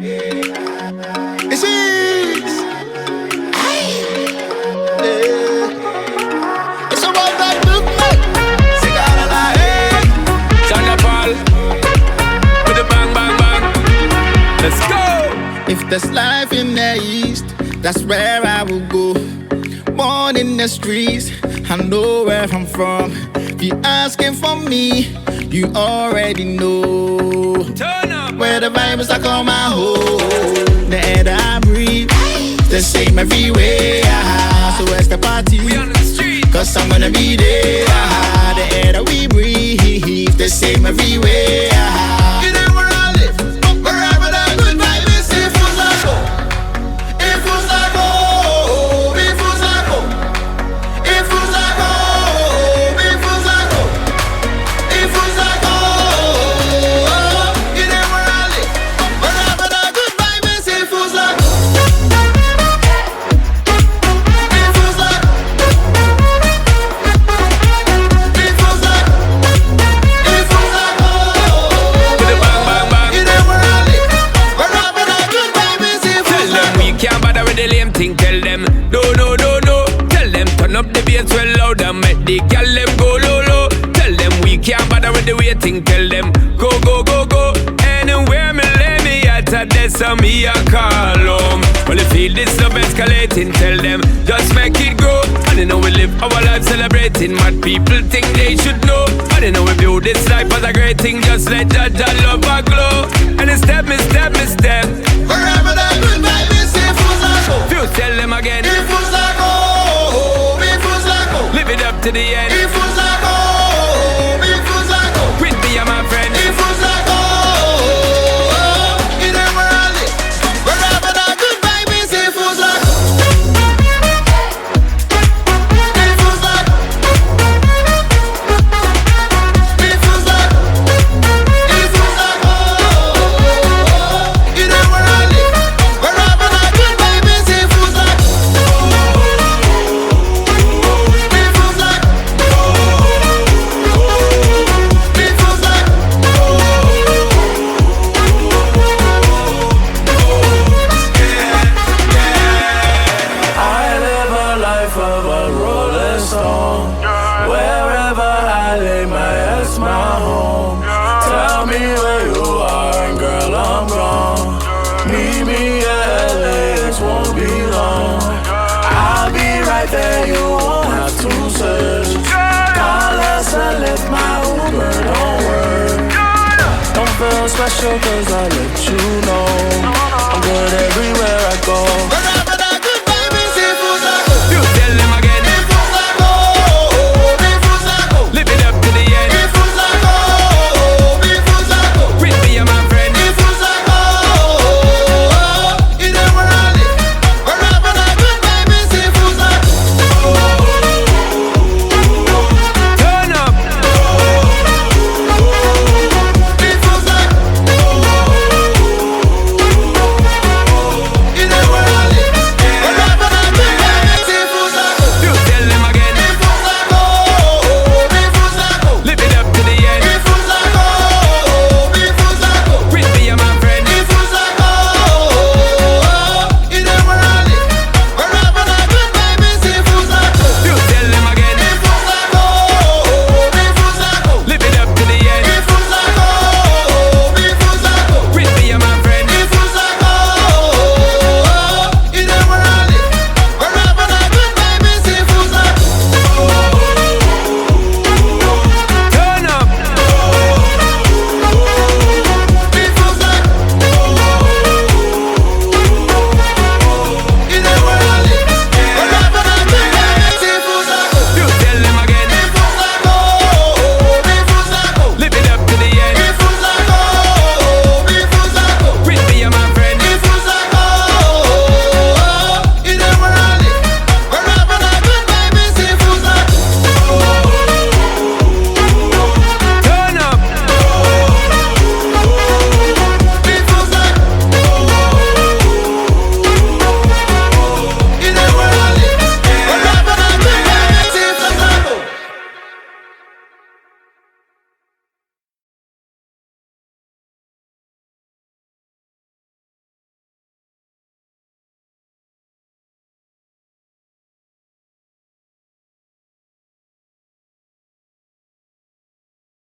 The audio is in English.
It's easy. It's about that movement. Cigar a la hey. China Paul with the bang bang bang. Let's go. If there's life in the east, that's where I will go. Born in the streets, I know where I'm from. If you're asking for me, you already know. Turn up. Where the vibes I call my home. The air that I breathe, the same everywhere. So where's the party? We on the street. Cause I'm gonna be there. The air that we breathe, the same everywhere. You know where I live, wherever that good vibe is. If was I go, if was I go, if was I go, if was I go, if was I go, if was I go. You know where I live, wherever that good vibe is. If was I go, if was I go, if was I go, if was I go. With the bang bang bang. You know where I live, wherever that good vibe is. If Tell was I them go. we can't bother with the lame thing. Tell them no no no no. Tell them turn up the bass well loud and make the gal them go low low. Tell them we can't bother with the waiting. Tell them go go go go. Anywhere me lay me at a desk so me a call home. Well you feel this love escalating. Tell them just make it grow. And you know we live our life celebrating. What people think they should know. And you know we build this life as a great thing. Just let that love a glow. And it's step me step me step. Wherever that good vibe is. If was I go, Few tell them again. if was I go, if was I go, Live it up to the end. if was I go, if was I go, With me and my friend. if was I go. You know where I live, wherever that good vibe is. If was I go, if was I go, if was I go, if was I go. You know where I live, wherever that good vibe is. If was I go, if was I go, if was I go. I live a life of a rolling stone. Wherever I lay my head's my home. Tell me where you are, and girl, I'm gone. Meet me at LAX, won't be long. I'll be right there, you won't have to search. Call us and lift my Uber, don't worry. Don't feel special cause I let you know.